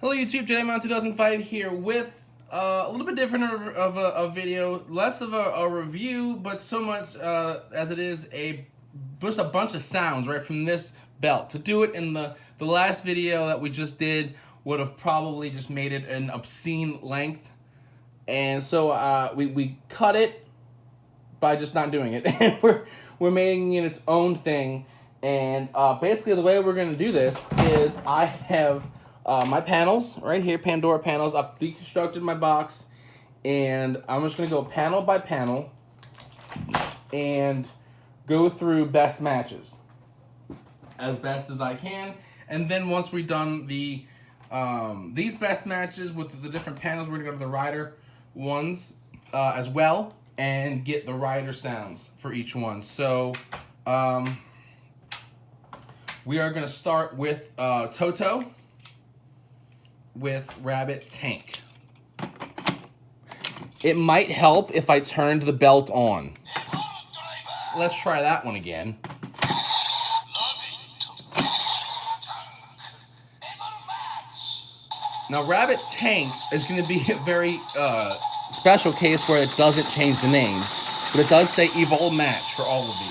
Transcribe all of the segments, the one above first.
Hello YouTube, JediMon 2005 here with a little bit different of a video, less of a review, but so much as it is just a bunch of sounds right from this belt. To do it in the last video that we just did would have probably just made it an obscene length, and so we cut it by just not doing it, and we're making it its own thing. And basically the way we're going to do this is I have my panels right here, Pandora panels. I've deconstructed my box, and I'm just going to go panel by panel and go through best matches as best as I can. And then once we've done these best matches with the different panels, we're going to go to the rider ones as well and get the rider sounds for each one. So we are going to start with Toto with Rabbit Tank. It might help if I turned the belt on. Let's try that one again. Now Rabbit Tank is going to be a very special case where it doesn't change the names, but it does say Evol match for all of these.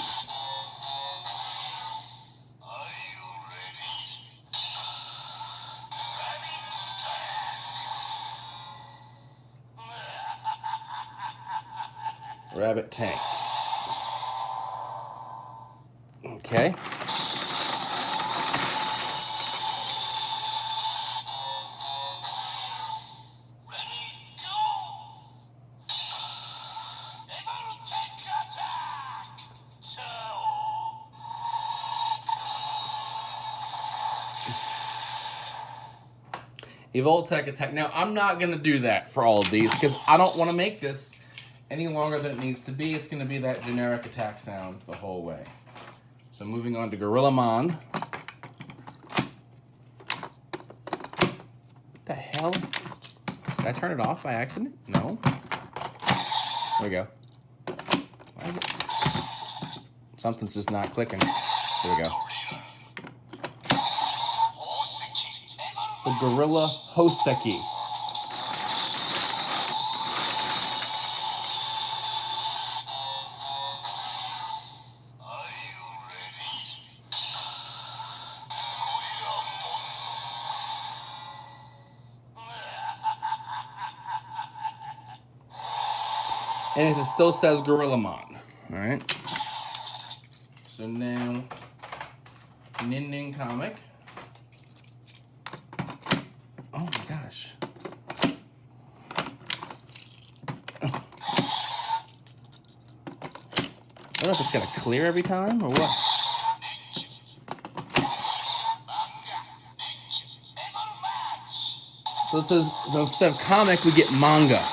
Rabbit Tank. Okay. Evol Tech Attack. Now, I'm not going to do that for all of these because I don't want to make this any longer than it needs to be. It's going to be that generic attack sound the whole way. So moving on to Gorillamon. What the hell? Did I turn it off by accident? No. There we go. Why is it? Something's just not clicking. There we go. So Gorilla Hoseki. And it still says Gorillamon. Alright. So now, Nin Comic. Oh my gosh. I don't know if it's got to clear every time or what. So it says, so instead of comic, we get manga.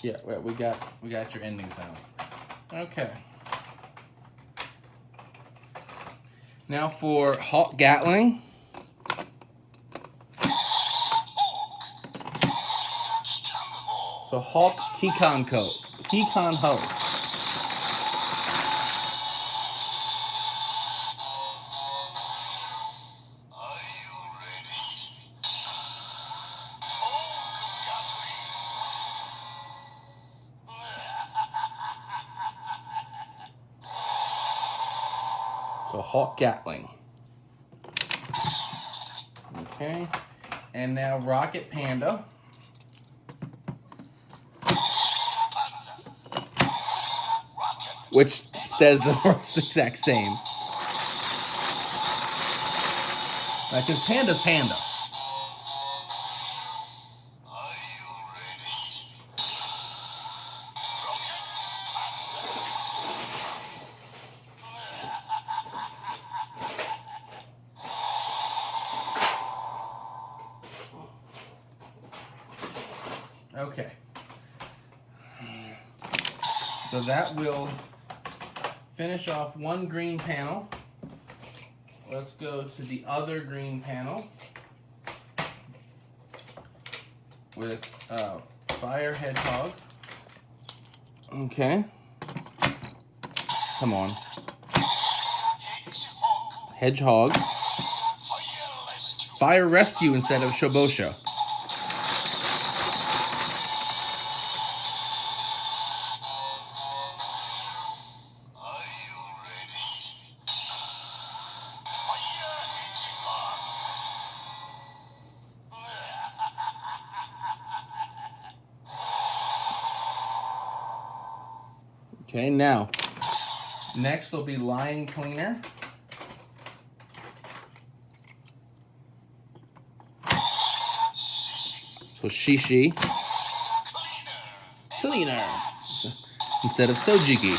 Yeah, we got your ending sound. Okay. Now for Hawk Gatling. So Hawk Kikon Ho. So Hawk Gatling. Okay. And now Rocket Panda. Which says the exact same. Because Panda's Panda. Okay. So that will finish off one green panel let's go to the other green panel with Fire Hedgehog. Okay. Come on. Hedgehog. Fire Rescue instead of Shobosha. Okay, now, next will be Line Cleaner. So Shishi. Cleaner. Instead of Sojiki.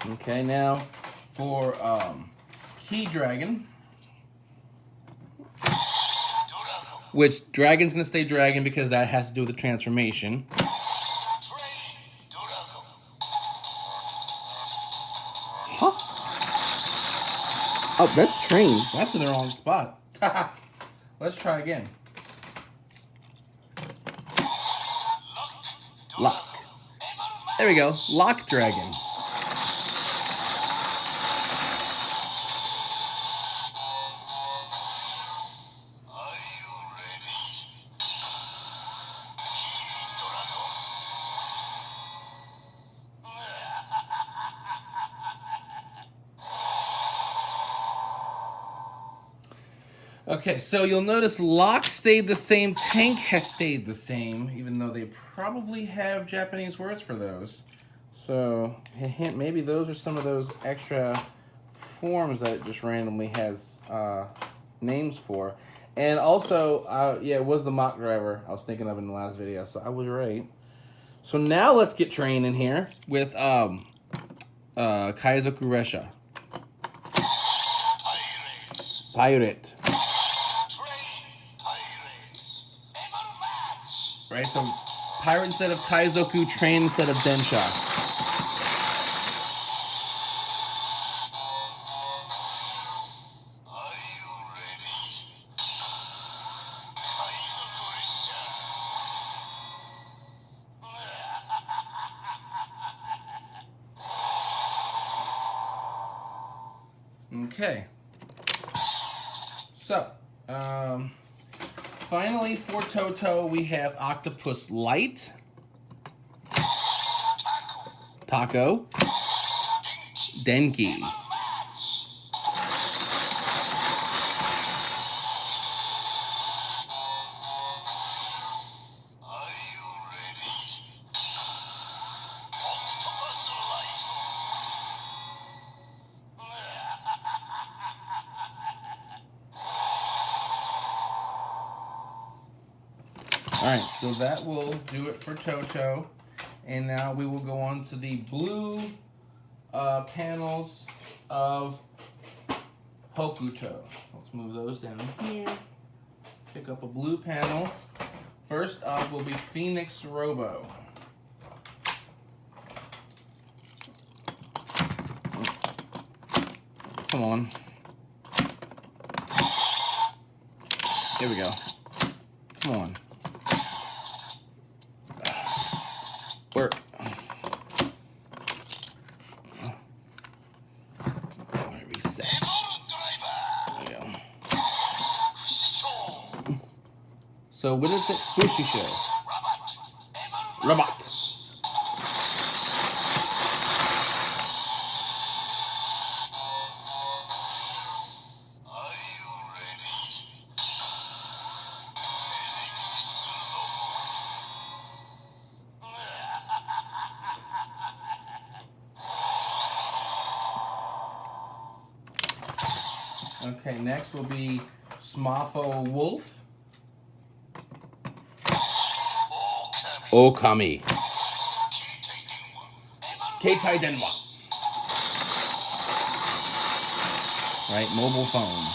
Okay, now for Key Dragon, which Dragon's gonna stay Dragon because that has to do with the transformation. Huh? Oh, that's Train. That's in the wrong spot. Let's try again. Lock. There we go. Lock Dragon. Okay, so you'll notice Lock stayed the same, Tank has stayed the same, even though they probably have Japanese words for those. So, hint, maybe those are some of those extra forms that it just randomly has names for. And also, yeah, it was the mock driver I was thinking of in the last video, so I was right. So now let's get Train in here with Kaizoku Resha. Pirate. Right, so Pirate instead of Kaizoku, Train instead of Densha. Okay. So, finally, for Toto, we have Octopus Light, Taco, Denki. Alright, so that will do it for Toto. And now we will go on to the blue panels of Hokuto. Let's move those down. Yeah. Pick up a blue panel. First up will be Phoenix Robo. Come on. Here we go. Come on. Work. Reset. There we go. So what is it? Fushisho. Robot. Okay, next will be Smafo Wolf. Okami. Keitai Denwa. Right, mobile phone.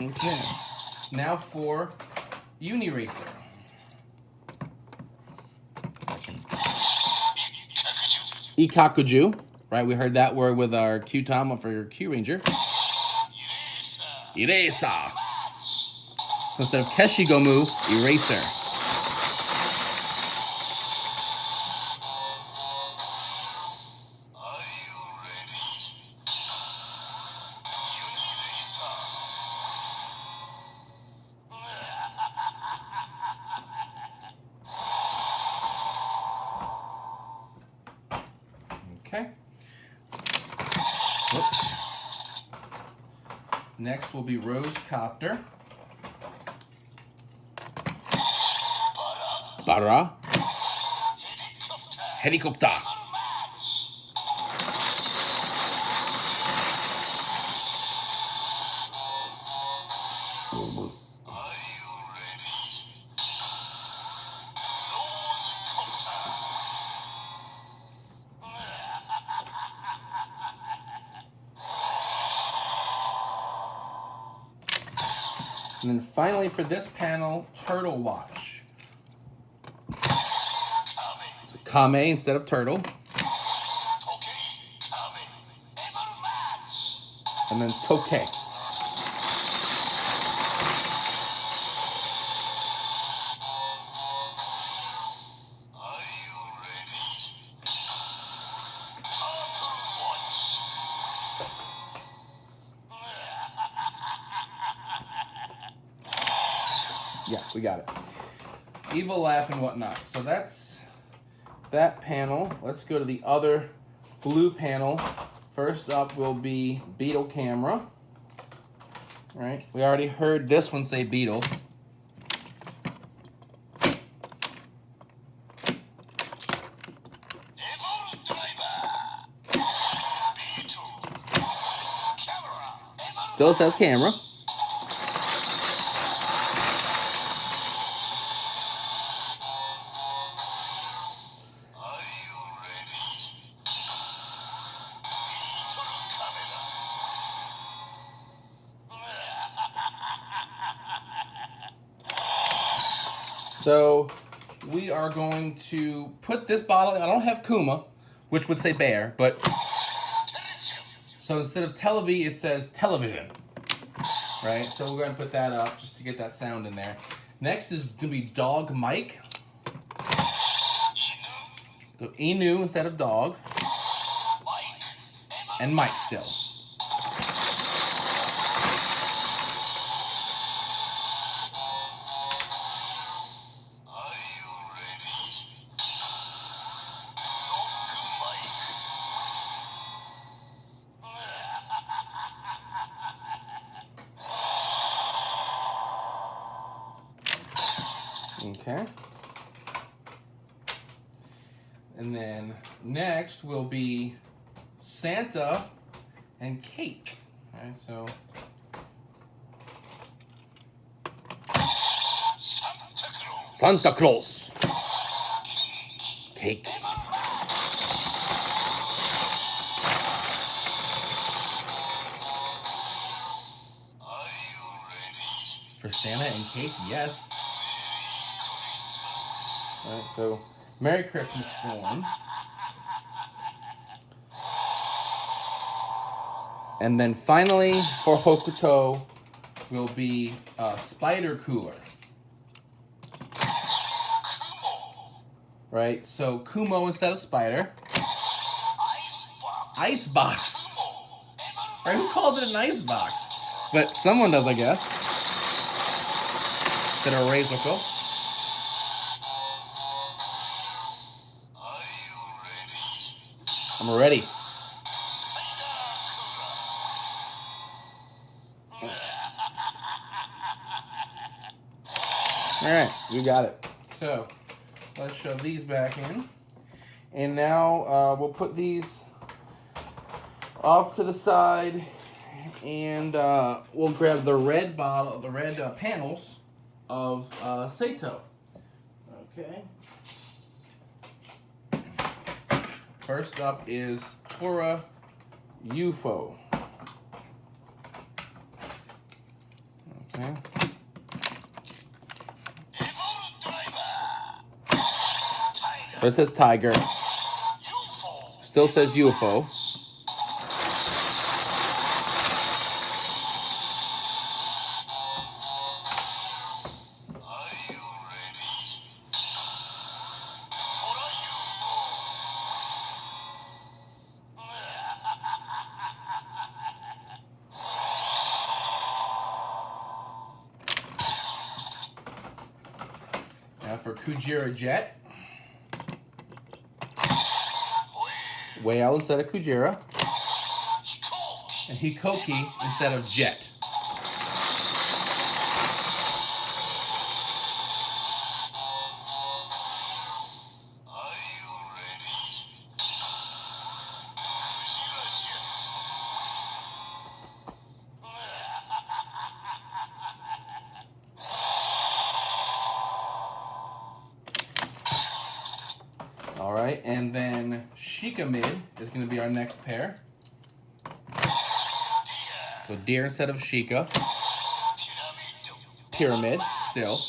Okay, now for Uniracer. Ikakuju, right? We heard that word with our Q-Tama for your Q-Ranger. Eraser. So instead of Keshigomu, Eraser. Okay. Whoop. Next will be Rose Copter. Bara. Helicopter. And then finally for this panel, Turtle Watch. So Kamen instead of turtle. And then Tokei. Yeah, we got it. Evil laugh and whatnot. So that's that panel. Let's go to the other blue panel. First up will be Beetle Camera. All right, we already heard this one say Beetle. Still says camera. So we are going to put this bottle, I don't have Kuma, which would say bear, but so instead of television, it says television, right? So we're going to put that up just to get that sound in there. Next is going to be Dog Mike. So Inu instead of dog. And Mike still. Okay. And then next will be Santa and cake. All right, so Santa Claus. Cake. For Santa and cake, yes. All right, so Merry Christmas form. And then finally, for Hokuto, will be a spider cooler. Right, so Kumo instead of spider. Ice box. Right, who calls it an ice box? But someone does, I guess. Instead of a razor hook. I'm ready. All right, we got it. So let's shove these back in. And now we'll put these off to the side, and we'll grab the red bottle, the red panels of Sato. Okay. First up is Tora UFO. Okay. So it says Tiger. Still says UFO. Now for Kujira Jet. Whale instead of Kujira. And Hikoki instead of Jet. Alright, and then Sheikah Mid is going to be our next pair. So Deer instead of Sheikah. Pyramid, still.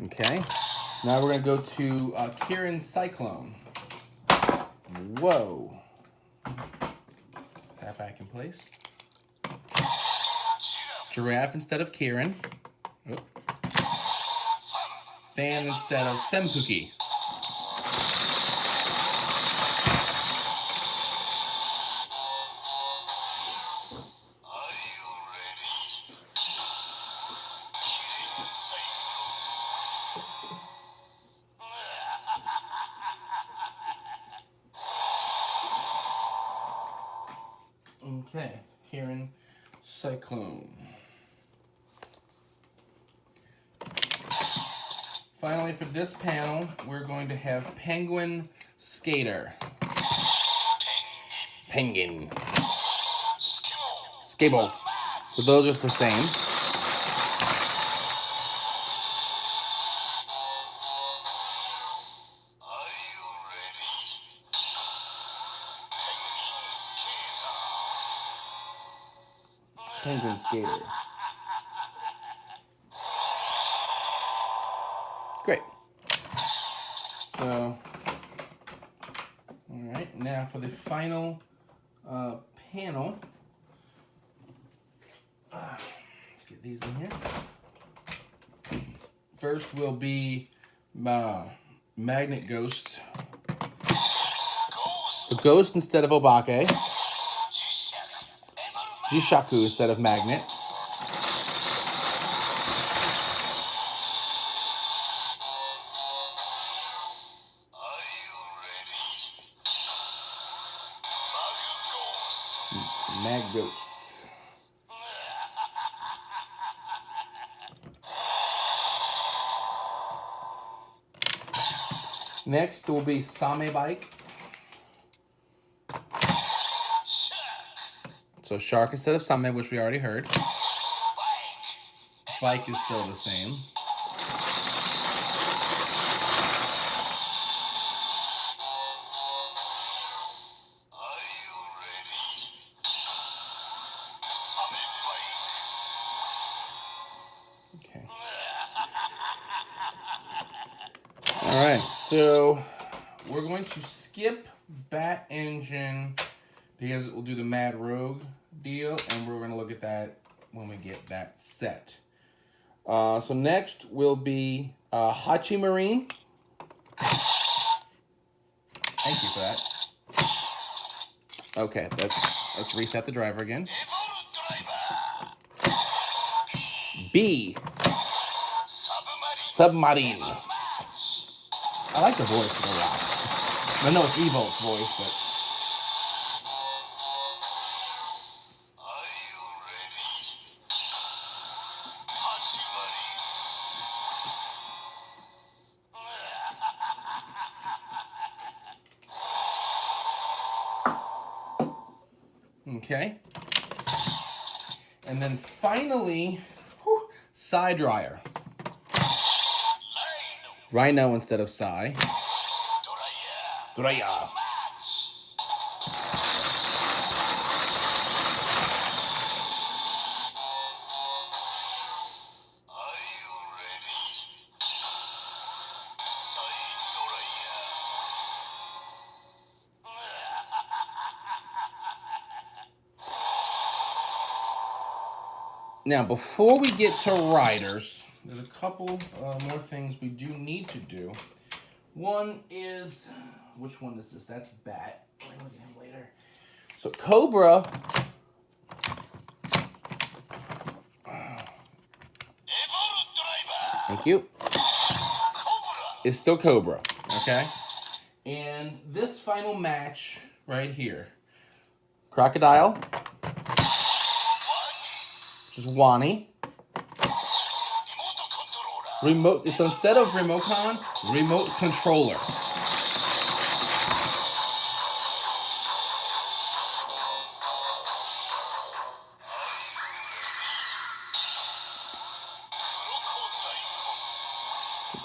Okay, now we're going to go to Kieran Cyclone. Whoa. That back in place. Giraffe instead of Kieran. Oh. Fan instead of Senpuki. Okay, Kieran Cyclone. Finally, for this panel, we're going to have Penguin Skater. Penguin. Skable. So those are the same. Penguin Skater. Great. So, alright, now for the final panel. Let's get these in here. First will be Magnet Ghost. So Ghost instead of Obake. Jishaku instead of Magnet. Mag Ghost. Next will be Same Bike. So Shark instead of Same, which we already heard. Bike is still the same. Okay. All right, so we're going to skip Bat Engine because we'll do the Mad Rogue deal, and we're going to look at that when we get that set. So next will be Hachi Marine. Thank you for that. Okay, let's reset the driver again. Submarine. I like the voice a lot. I know it's Evol's voice, but... Okay. And then finally, whew, Psy Dryer. Rhino instead of Psy. Dryer. Now, before we get to riders, there's a couple more things we do need to do. One is, which one is this? That's Bat. We're going to get him later. So Cobra. Thank you. Is still Cobra, okay? And this final match right here, Crocodile. Which is Wani. Remote. So instead of remote controller.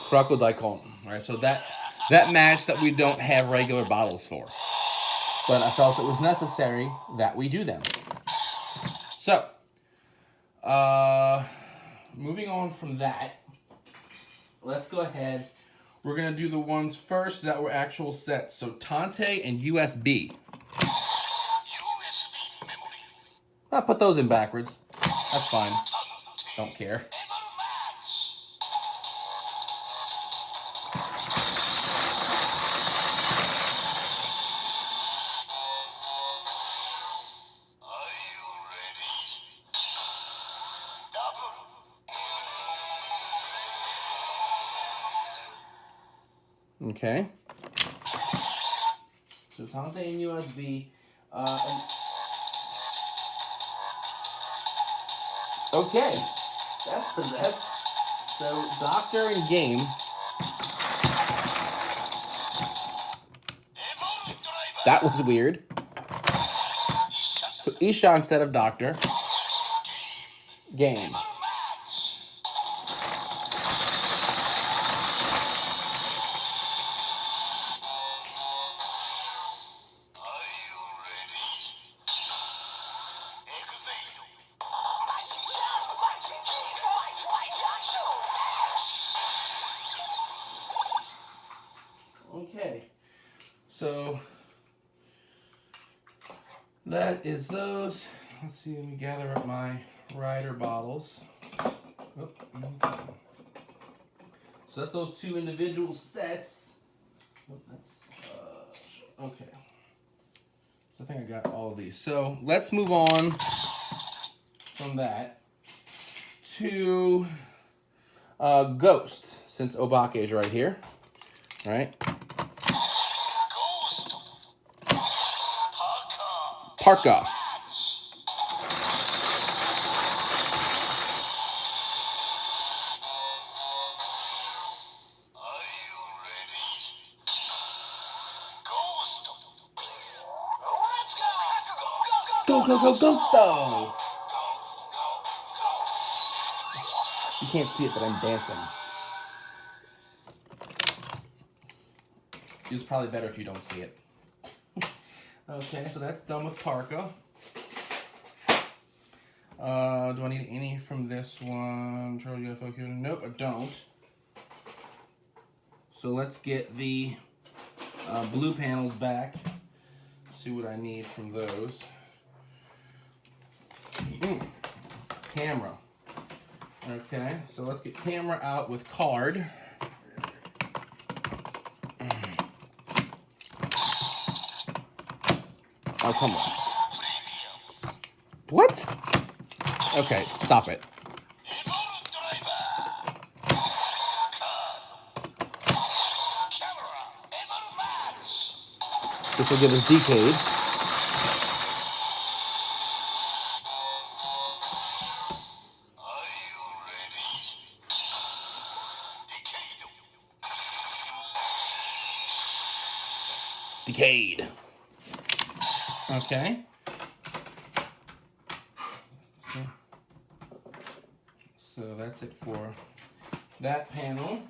Crocodile. Right. So that match that we don't have regular bottles for, but I felt it was necessary that we do them. So. Moving on from that, let's go ahead. We're going to do the ones first that were actual sets. So Tante and USB. I'll put those in backwards. That's fine. Don't care. Okay. So Tante and USB. Okay. That's possessed. So Doctor and Game. That was weird. So Isha instead of Doctor. Game. Okay, so that is those. Let's see, let me gather up my rider bottles. Oh, so that's those two individual sets. Oh, that's, okay. So I think I got all of these. So let's move on from that to Ghost, since Obake is right here. All right. Parka. Go, go, go, Ghosto! You can't see it, but I'm dancing. It's probably better if you don't see it. Okay, so that's done with Parka. Do I need any from this one? Charlie UFO. Nope, I don't. So let's get the blue panels back. See what I need from those. Camera. Okay, so let's get camera out with card. Oh, come on. What? Okay, stop it. This will give us Decade. Decade. Okay. So that's it for that panel.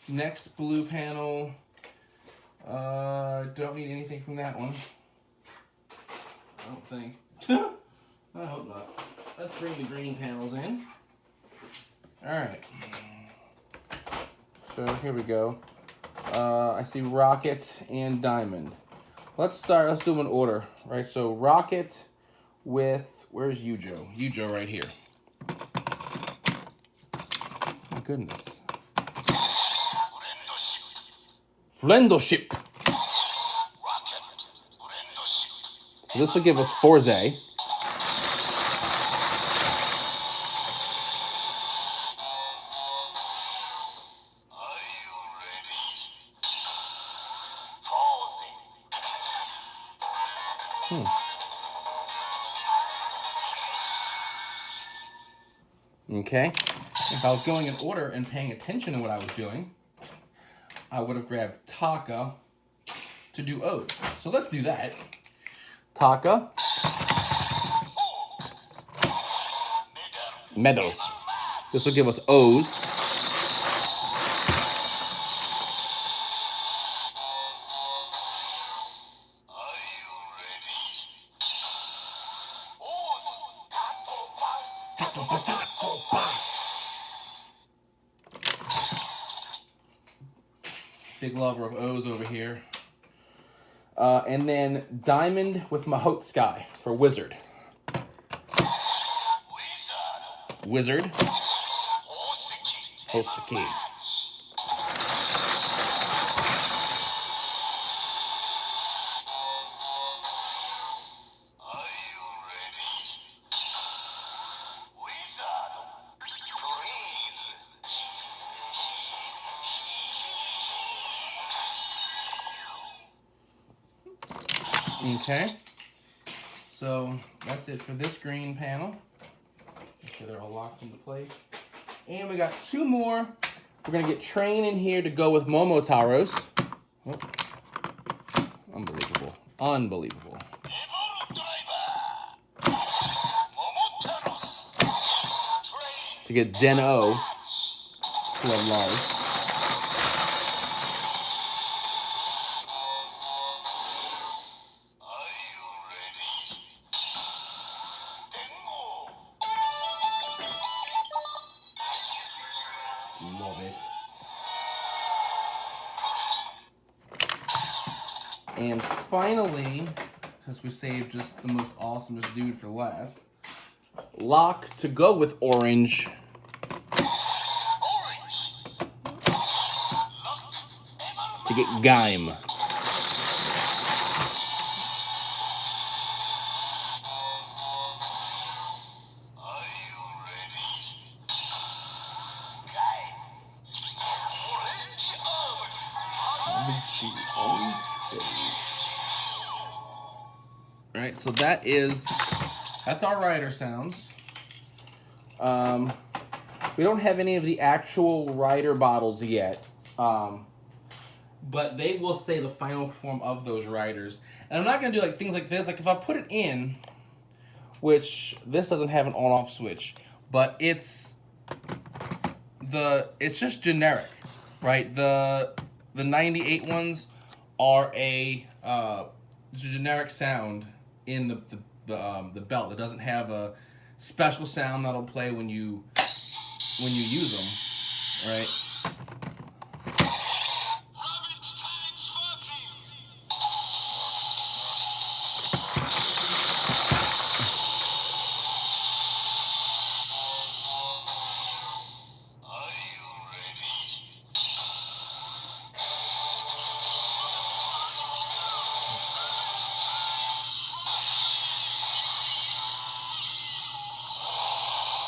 Next blue panel. Don't need anything from that one. I don't think. I hope not. Let's bring the green panels in. Alright. So here we go. I see Rocket and Diamond. Let's do them in order, right? So Rocket with, where's Yujo? Yujo right here. My goodness. Friendship. So this will give us Forze. Okay. If I was going in order and paying attention to what I was doing, I would have grabbed Taka to do O's. So let's do that. Taka. Medal. This will give us O's. Big lover of O's over here. And then Diamond with Mahot Sky for Wizard. Wizard. Hoseki. Okay, so that's it for this green panel. Okay, they're all locked into place. And we got two more. We're gonna get Train in here to go with Momotaro's. Oh. Unbelievable. Unbelievable. To get Den-O, who I love. Love it. And finally, because we saved just the most awesomest dude for last, Lock to go with Orange. To get Gaim. Alright, so that's our rider sounds. We don't have any of the actual rider bottles yet. But they will say the final form of those riders. And I'm not going to do like things like this. Like if I put it in, which this doesn't have an on-off switch, but it's just generic, right? The 98 ones are a generic sound in the belt. It doesn't have a special sound that'll play when you use them, right?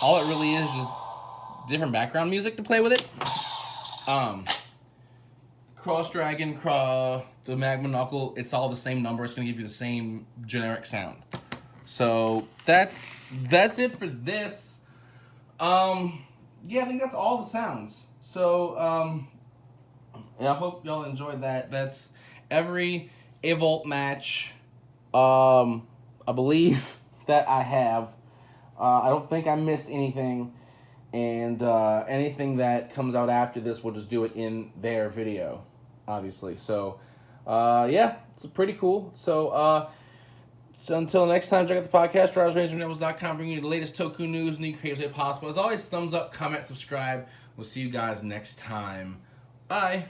All it really is just different background music to play with it. Cross Dragon, the Magma Knuckle, it's all the same number. It's going to give you the same generic sound. So that's it for this. Yeah, I think that's all the sounds. So yeah, I hope y'all enjoyed that. That's every Evol match I believe that I have. I don't think I missed anything, and anything that comes out after this, we'll just do it in their video, obviously. So yeah, it's pretty cool. So until next time, check out the podcast, RivalsRangersNetworks.com, bringing you the latest Toku news and the creators way possible. As always, thumbs up, comment, subscribe. We'll see you guys next time. Bye.